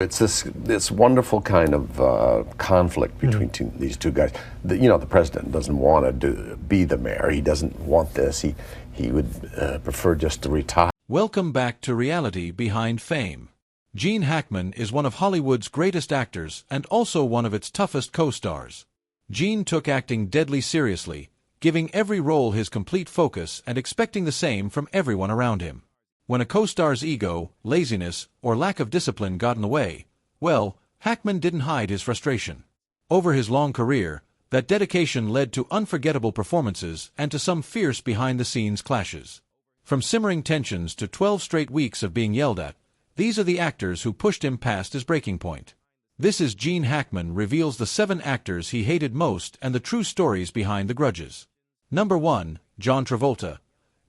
It's this wonderful kind of conflict between these two guys. The president doesn't want to be the mayor. He doesn't want this. He would prefer just to retire. Welcome back to Reality Behind Fame. Gene Hackman is one of Hollywood's greatest actors and also one of its toughest co-stars. Gene took acting deadly seriously, giving every role his complete focus and expecting the same from everyone around him. When a co-star's ego, laziness, or lack of discipline got in the way, well, Hackman didn't hide his frustration. Over his long career, that dedication led to unforgettable performances and to some fierce behind-the-scenes clashes. From simmering tensions to 12 straight weeks of being yelled at, these are the actors who pushed him past his breaking point. This is Gene Hackman reveals the 7 actors he hated most and the true stories behind the grudges. Number 1, John Travolta.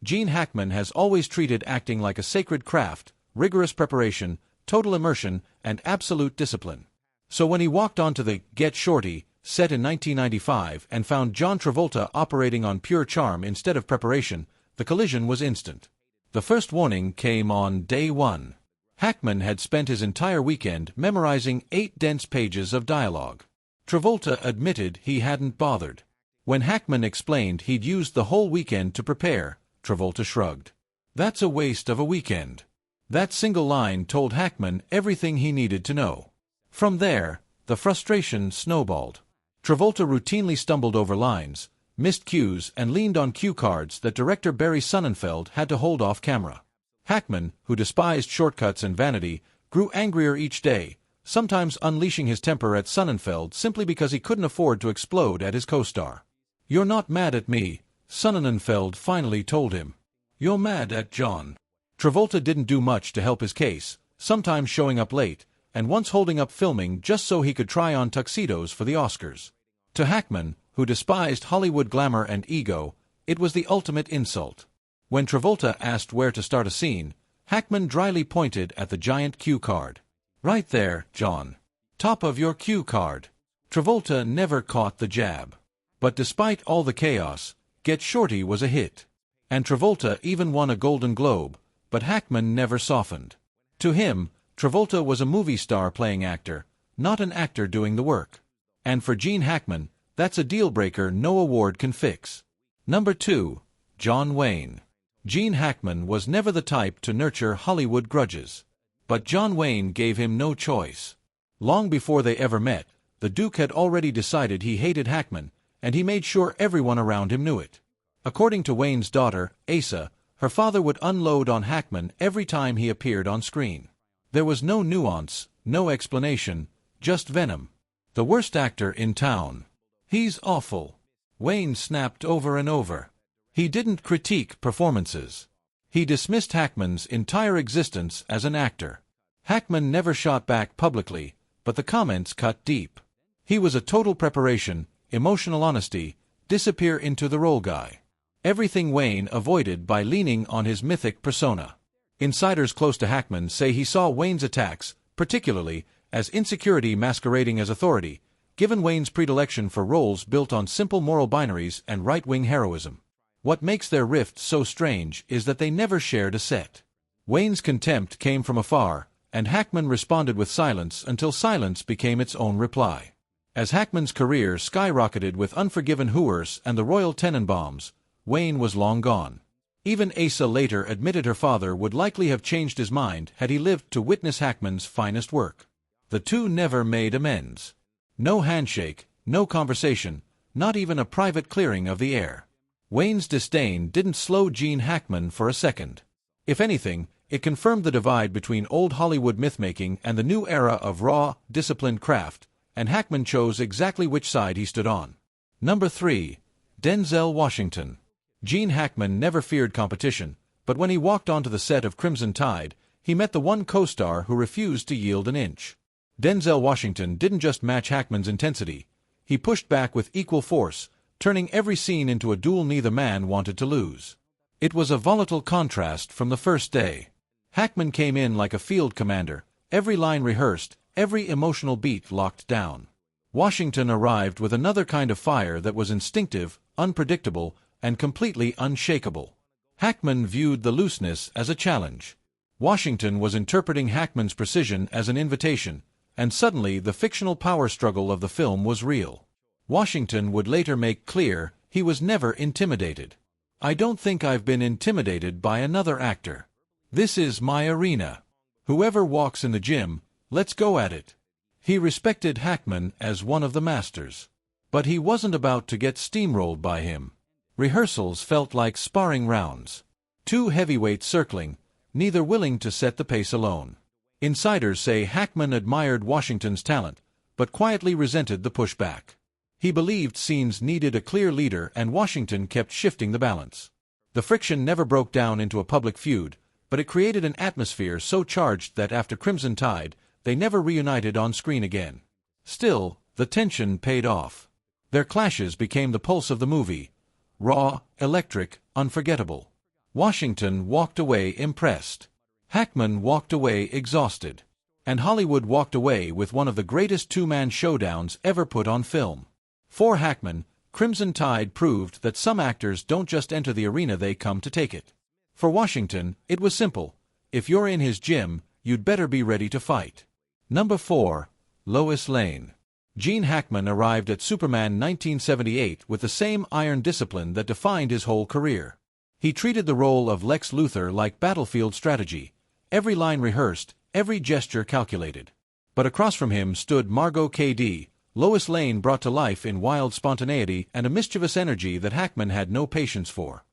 Gene Hackman has always treated acting like a sacred craft, rigorous preparation, total immersion, and absolute discipline. So when he walked onto the Get Shorty set in 1995 and found John Travolta operating on pure charm instead of preparation, the collision was instant. The first warning came on day 1. Hackman had spent his entire weekend memorizing 8 dense pages of dialogue. Travolta admitted he hadn't bothered. When Hackman explained he'd used the whole weekend to prepare, Travolta shrugged. That's a waste of a weekend. That single line told Hackman everything he needed to know. From there, the frustration snowballed. Travolta routinely stumbled over lines, missed cues, and leaned on cue cards that director Barry Sonnenfeld had to hold off camera. Hackman, who despised shortcuts and vanity, grew angrier each day, sometimes unleashing his temper at Sonnenfeld simply because he couldn't afford to explode at his co-star. "You're not mad at me," Sonnenfeld finally told him. "You're mad at John." Travolta didn't do much to help his case, sometimes showing up late, and once holding up filming just so he could try on tuxedos for the Oscars. To Hackman, who despised Hollywood glamour and ego, it was the ultimate insult. When Travolta asked where to start a scene, Hackman dryly pointed at the giant cue card. "Right there, John. Top of your cue card." Travolta never caught the jab. But despite all the chaos, Get Shorty was a hit. And Travolta even won a Golden Globe, but Hackman never softened. To him, Travolta was a movie star playing actor, not an actor doing the work. And for Gene Hackman, that's a deal-breaker no award can fix. Number 2, John Wayne. Gene Hackman was never the type to nurture Hollywood grudges. But John Wayne gave him no choice. Long before they ever met, the Duke had already decided he hated Hackman, and he made sure everyone around him knew it. According to Wayne's daughter, Asa, her father would unload on Hackman every time he appeared on screen. There was no nuance, no explanation, just venom. "The worst actor in town. He's awful," Wayne snapped over and over. He didn't critique performances. He dismissed Hackman's entire existence as an actor. Hackman never shot back publicly, but the comments cut deep. He was a total preparation, emotional honesty, disappear into the role guy. Everything Wayne avoided by leaning on his mythic persona. Insiders close to Hackman say he saw Wayne's attacks, particularly, as insecurity masquerading as authority, given Wayne's predilection for roles built on simple moral binaries and right-wing heroism. What makes their rift so strange is that they never shared a set. Wayne's contempt came from afar, and Hackman responded with silence until silence became its own reply. As Hackman's career skyrocketed with Unforgiven Hooers and the Royal Tenenbaums, Wayne was long gone. Even Asa later admitted her father would likely have changed his mind had he lived to witness Hackman's finest work. The two never made amends. No handshake, no conversation, not even a private clearing of the air. Wayne's disdain didn't slow Gene Hackman for a second. If anything, it confirmed the divide between old Hollywood mythmaking and the new era of raw, disciplined craft, and Hackman chose exactly which side he stood on. Number 3, Denzel Washington. Gene Hackman never feared competition, but when he walked onto the set of Crimson Tide, he met the one co-star who refused to yield an inch. Denzel Washington didn't just match Hackman's intensity. He pushed back with equal force, turning every scene into a duel neither man wanted to lose. It was a volatile contrast from the first day. Hackman came in like a field commander, every line rehearsed, every emotional beat locked down. Washington arrived with another kind of fire that was instinctive, unpredictable, and completely unshakable. Hackman viewed the looseness as a challenge. Washington was interpreting Hackman's precision as an invitation, and suddenly the fictional power struggle of the film was real. Washington would later make clear he was never intimidated. "I don't think I've been intimidated by another actor. This is my arena. Whoever walks in the gym, let's go at it." He respected Hackman as one of the masters. But he wasn't about to get steamrolled by him. Rehearsals felt like sparring rounds. Two heavyweights circling, neither willing to set the pace alone. Insiders say Hackman admired Washington's talent, but quietly resented the pushback. He believed scenes needed a clear leader and Washington kept shifting the balance. The friction never broke down into a public feud, but it created an atmosphere so charged that after Crimson Tide, they never reunited on screen again. Still, the tension paid off. Their clashes became the pulse of the movie, raw, electric, unforgettable. Washington walked away impressed. Hackman walked away exhausted. And Hollywood walked away with one of the greatest two-man showdowns ever put on film. For Hackman, Crimson Tide proved that some actors don't just enter the arena, they come to take it. For Washington, it was simple. If you're in his gym, you'd better be ready to fight. Number 4. Lois Lane. Gene Hackman arrived at Superman 1978 with the same iron discipline that defined his whole career. He treated the role of Lex Luthor like battlefield strategy, every line rehearsed, every gesture calculated. But across from him stood Margot K.D., Lois Lane brought to life in wild spontaneity and a mischievous energy that Hackman had no patience for.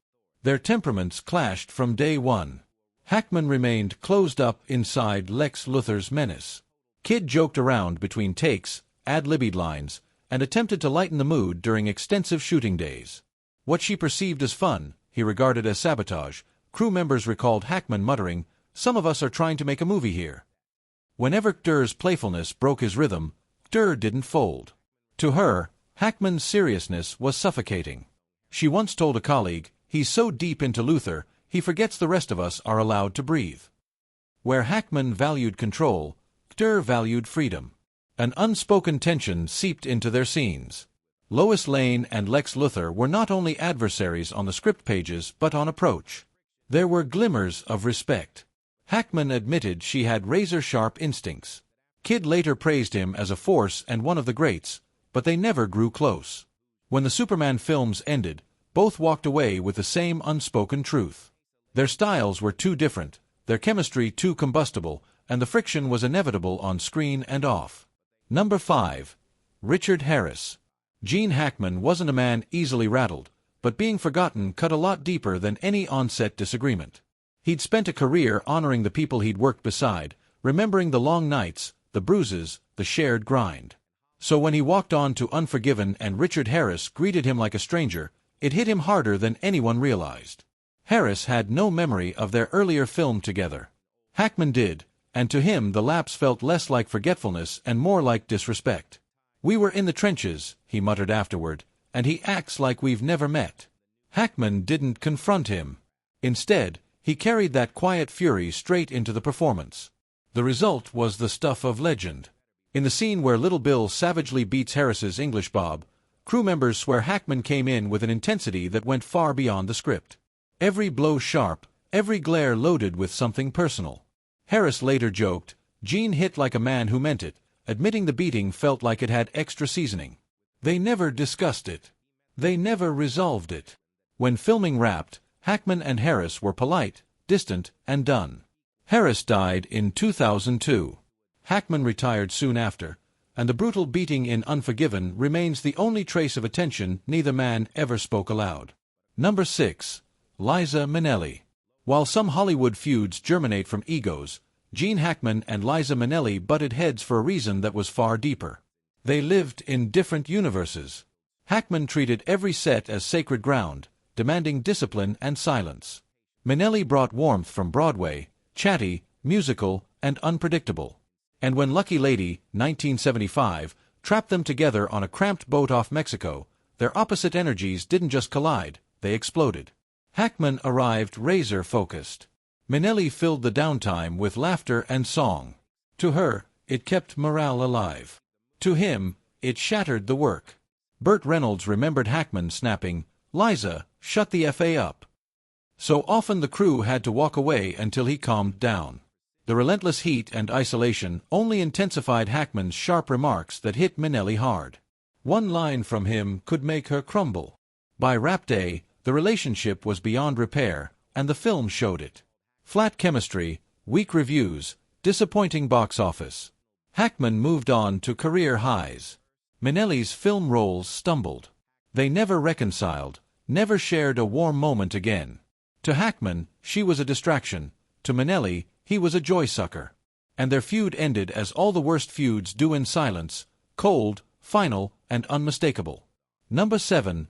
Their temperaments clashed from day one. Hackman remained closed up inside Lex Luthor's menace. Kid joked around between takes, ad-libbed lines, and attempted to lighten the mood during extensive shooting days. What she perceived as fun, he regarded as sabotage. Crew members recalled Hackman muttering, "Some of us are trying to make a movie here." Whenever K'Der's playfulness broke his rhythm, K'Der didn't fold. To her, Hackman's seriousness was suffocating. She once told a colleague, "He's so deep into Luthor, he forgets the rest of us are allowed to breathe." Where Hackman valued control, K'Der valued freedom. An unspoken tension seeped into their scenes. Lois Lane and Lex Luthor were not only adversaries on the script pages but on approach. There were glimmers of respect. Hackman admitted she had razor-sharp instincts. Kid later praised him as a force and one of the greats, but they never grew close. When the Superman films ended, both walked away with the same unspoken truth. Their styles were too different, their chemistry too combustible, and the friction was inevitable on screen and off. Number 5. Richard Harris. Gene Hackman wasn't a man easily rattled, but being forgotten cut a lot deeper than any on-set disagreement. He'd spent a career honoring the people he'd worked beside, remembering the long nights, the bruises, the shared grind. So when he walked on to Unforgiven and Richard Harris greeted him like a stranger, it hit him harder than anyone realized. Harris had no memory of their earlier film together. Hackman did, and to him the lapse felt less like forgetfulness and more like disrespect. "We were in the trenches," he muttered afterward, "and he acts like we've never met." Hackman didn't confront him. Instead, he carried that quiet fury straight into the performance. The result was the stuff of legend. In the scene where Little Bill savagely beats Harris's English Bob, crew members swear Hackman came in with an intensity that went far beyond the script. Every blow sharp, every glare loaded with something personal. Harris later joked, "Gene hit like a man who meant it," admitting the beating felt like it had extra seasoning. They never discussed it. They never resolved it. When filming wrapped, Hackman and Harris were polite, distant, and done. Harris died in 2002. Hackman retired soon after, and the brutal beating in Unforgiven remains the only trace of attention neither man ever spoke aloud. Number 6. Liza Minnelli. While some Hollywood feuds germinate from egos, Gene Hackman and Liza Minnelli butted heads for a reason that was far deeper. They lived in different universes. Hackman treated every set as sacred ground, demanding discipline and silence. Minnelli brought warmth from Broadway, chatty, musical, and unpredictable. And when Lucky Lady, 1975, trapped them together on a cramped boat off Mexico, their opposite energies didn't just collide, they exploded. Hackman arrived razor-focused. Minnelli filled the downtime with laughter and song. To her, it kept morale alive. To him, it shattered the work. Burt Reynolds remembered Hackman snapping, "Liza, shut the F.A. up." So often the crew had to walk away until he calmed down. The relentless heat and isolation only intensified Hackman's sharp remarks that hit Minnelli hard. One line from him could make her crumble. By wrap day, the relationship was beyond repair, and the film showed it. Flat chemistry, weak reviews, disappointing box office. Hackman moved on to career highs. Minnelli's film roles stumbled. They never reconciled, never shared a warm moment again. To Hackman, she was a distraction. To Minnelli, he was a joy-sucker. And their feud ended as all the worst feuds do, in silence, cold, final, and unmistakable. Number 7.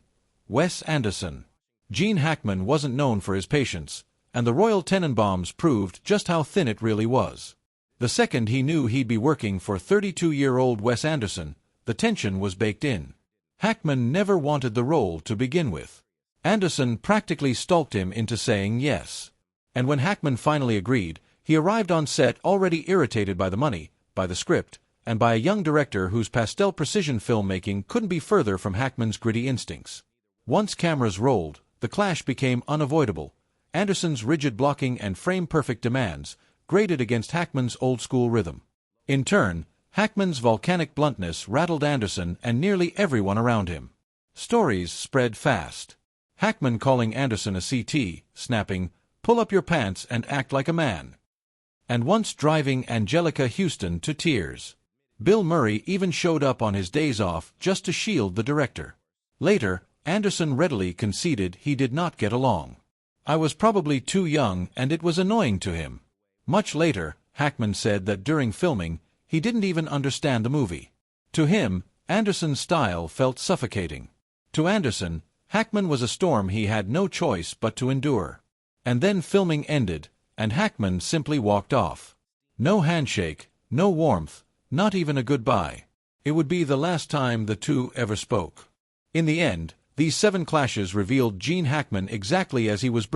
Wes Anderson. Gene Hackman wasn't known for his patience, and the Royal Tenenbaums proved just how thin it really was. The second he knew he'd be working for 32-year-old Wes Anderson, the tension was baked in. Hackman never wanted the role to begin with. Anderson practically stalked him into saying yes. And when Hackman finally agreed, he arrived on set already irritated by the money, by the script, and by a young director whose pastel precision filmmaking couldn't be further from Hackman's gritty instincts. Once cameras rolled, the clash became unavoidable. Anderson's rigid blocking and frame-perfect demands grated against Hackman's old-school rhythm. In turn, Hackman's volcanic bluntness rattled Anderson and nearly everyone around him. Stories spread fast. Hackman calling Anderson a CT, snapping, "Pull up your pants and act like a man," and once driving Angelica Houston to tears. Bill Murray even showed up on his days off just to shield the director. Later, Anderson readily conceded he did not get along. "I was probably too young and it was annoying to him." Much later, Hackman said that during filming, he didn't even understand the movie. To him, Anderson's style felt suffocating. To Anderson, Hackman was a storm he had no choice but to endure. And then filming ended, and Hackman simply walked off. No handshake, no warmth, not even a goodbye. It would be the last time the two ever spoke. In the end, these 7 clashes revealed Gene Hackman exactly as he was